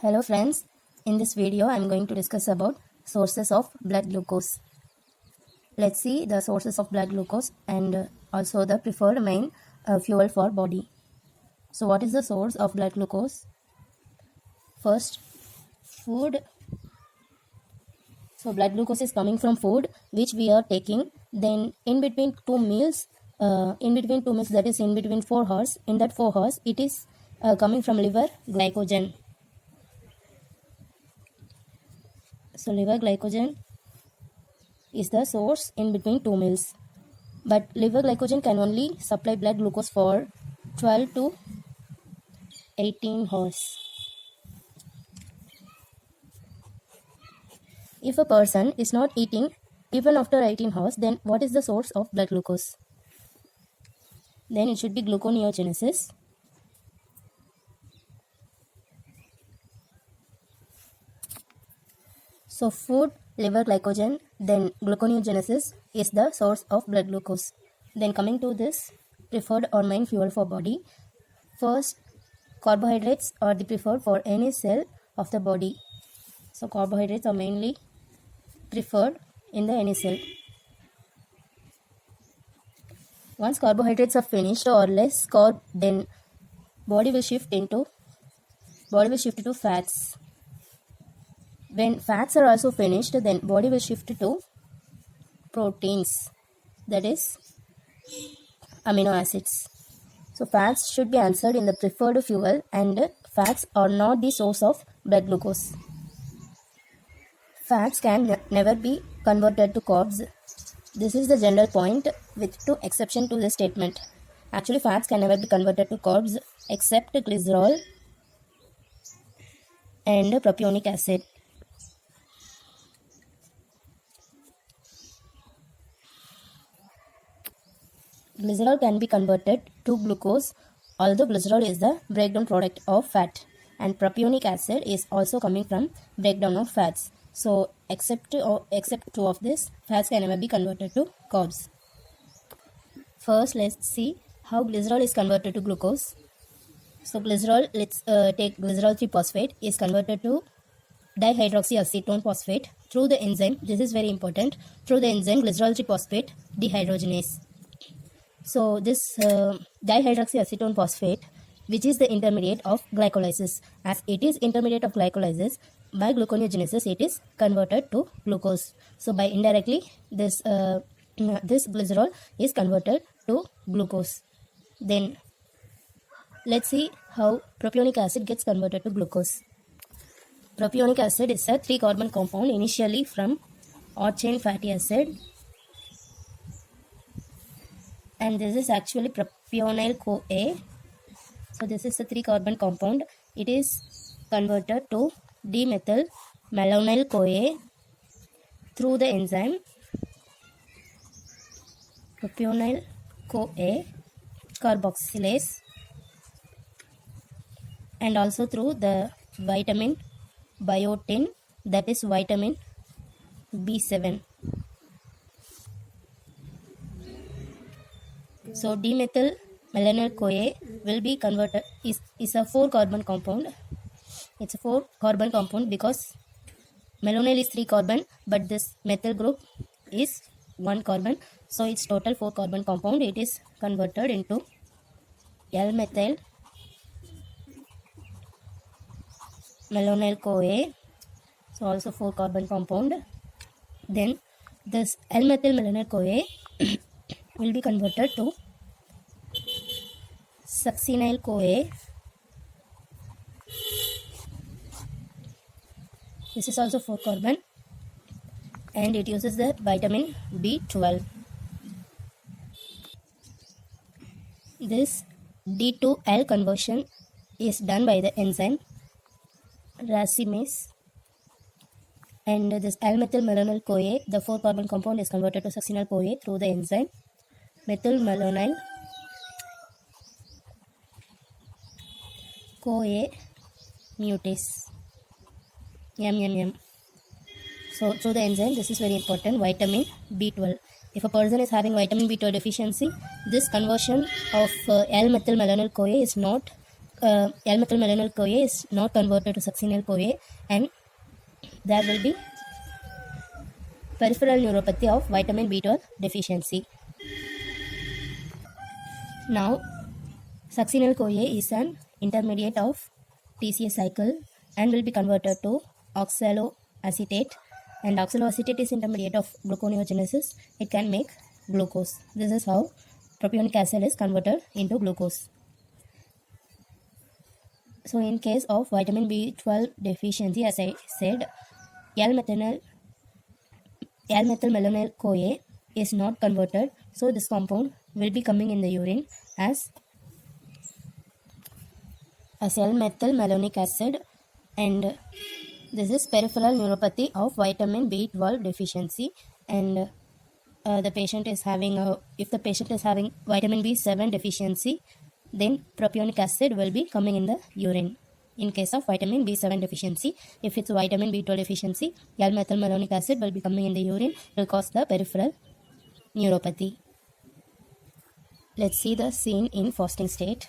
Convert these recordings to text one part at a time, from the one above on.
Hello friends, in this video I am going to discuss about sources of blood glucose. Let's see the sources of blood glucose and also the preferred main fuel for body. So what is the source of blood glucose? First, food. So blood glucose is coming from food which we are taking. Then in between two meals, that is in between 4 hours, in that 4 hours it is coming from liver glycogen. So liver glycogen is the source in between 2 meals. But liver glycogen can only supply blood glucose for 12 to 18 hours. If a person is not eating even after 18 hours, then what is the source of blood glucose? Then it should be gluconeogenesis. So food, liver glycogen, then gluconeogenesis is the source of blood glucose. Then coming to this preferred or main fuel for body. First, carbohydrates are the preferred for any cell of the body. So carbohydrates are mainly preferred in the any cell. Once carbohydrates are finished or less carb, then body will shift to fats. When fats are also finished, then body will shift to proteins, that is amino acids. So fats should be answered in the preferred fuel, and fats are not the source of blood glucose. Fats can never be converted to carbs. This is the general point with two exceptions to this statement. Actually, fats can never be converted to carbs except glycerol and propionic acid. Glycerol can be converted to glucose, although glycerol is the breakdown product of fat, and propionic acid is also coming from breakdown of fats. So except two of this, fats can never be converted to carbs. First, let's see how glycerol is converted to glucose. So glycerol, let's take glycerol 3-phosphate is converted to dihydroxyacetone phosphate through the enzyme. This is very important. Through the enzyme glycerol 3-phosphate dehydrogenase. So this dihydroxyacetone phosphate, which is the intermediate of glycolysis, as it is intermediate of glycolysis, by gluconeogenesis it is converted to glucose. So by indirectly this glycerol is converted to glucose. Then let's see how propionic acid gets converted to glucose. Propionic acid is a 3-carbon compound initially from odd-chain fatty acid, and this is actually propionyl-CoA. So this is a 3-carbon compound. It is converted to dimethyl malonyl-CoA through the enzyme propionyl-CoA carboxylase, and also through the vitamin biotin, that is vitamin B7. So dimethyl malonyl-CoA will be converted is a 4-carbon compound. It's a 4-carbon compound because malonyl is 3 carbon, but this methyl group is 1 carbon. So its total 4-carbon compound. It is converted into L-methyl malonyl-CoA. So also 4-carbon compound. Then this L-methyl malonyl-CoA will be converted to succinyl-CoA. This is also 4-carbon, and it uses the vitamin B12. This D to L conversion is done by the enzyme racemase, and this L-methyl malonyl-CoA, the 4-carbon compound, is converted to succinyl-CoA through the enzyme methyl-malonyl-CoA mutase. So through the enzyme, this is very important, vitamin B12. If a person is having vitamin B12 deficiency, this conversion of L-methyl malonyl-CoA is not L-methylmalonyl-CoA is not converted to succinyl-CoA, and there will be peripheral neuropathy of vitamin B12 deficiency. Now, succinyl-CoA is an intermediate of TCA cycle and will be converted to oxaloacetate, and oxaloacetate is intermediate of gluconeogenesis. It can make glucose. This is how propionic acid is converted into glucose. So in case of vitamin B12 deficiency, as I said, L-methylmalonyl-CoA is not converted, so this compound will be coming in the urine as L-methylmalonic acid, and this is peripheral neuropathy of vitamin B12 deficiency. And the patient is having if the patient is having vitamin B7 deficiency, then propionic acid will be coming in the urine. In case of vitamin B7 deficiency, if it's vitamin B12 deficiency, L-methylmalonic acid will be coming in the urine, will cause the peripheral neuropathy. Let's see the scene in fasting state.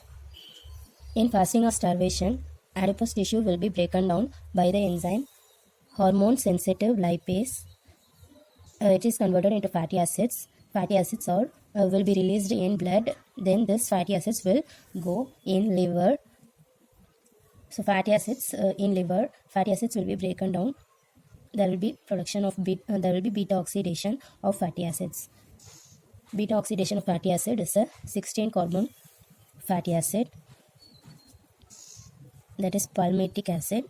In fasting or starvation, adipose tissue will be broken down by the enzyme hormone sensitive lipase. It is converted into fatty acids. Fatty acids will be released in blood. Then this fatty acids will go in liver. So fatty acids in liver, fatty acids will be broken down. There will be production of there will be beta oxidation of fatty acids. Beta oxidation of fatty acid is a 16 carbon fatty acid, that is palmitic acid,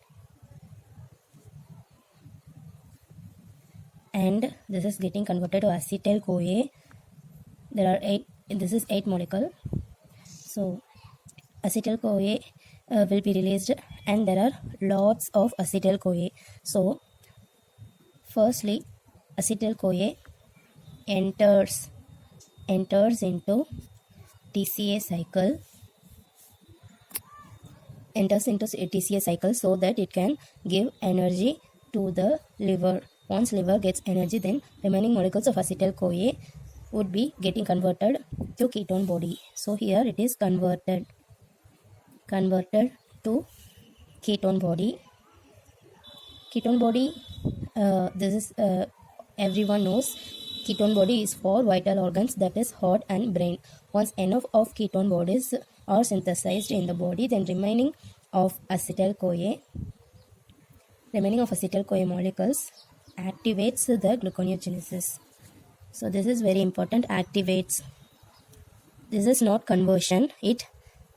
and this is getting converted to acetyl-CoA. There are 8. This is 8 molecule. So acetyl-CoA will be released, and there are lots of acetyl-CoA. So firstly, acetyl-CoA enters into TCA cycle. Enters into TCA cycle so that it can give energy to the liver. Once liver gets energy, then remaining molecules of acetyl-CoA would be getting converted to ketone body. So here it is converted to ketone body. Ketone body, this is everyone knows, ketone body is for vital organs, that is heart and brain. Once enough of ketone bodies are synthesized in the body, then remaining of acetyl-CoA molecules activates the gluconeogenesis. So this is very important, activates. This is not conversion, it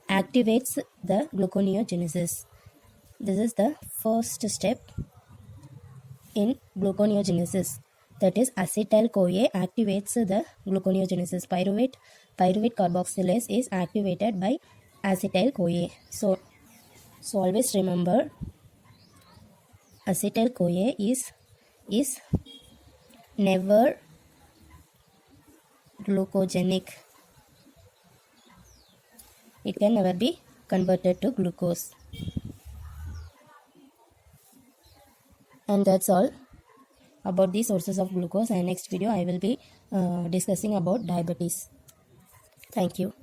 activates the gluconeogenesis. This is the first step in gluconeogenesis, that is acetyl-CoA activates the gluconeogenesis. Pyruvate carboxylase is activated by acetyl-CoA. So always remember, acetyl-CoA is never glucogenic. It can never be converted to glucose. And that's all about the sources of glucose, and next video I will be discussing about diabetes. Thank you.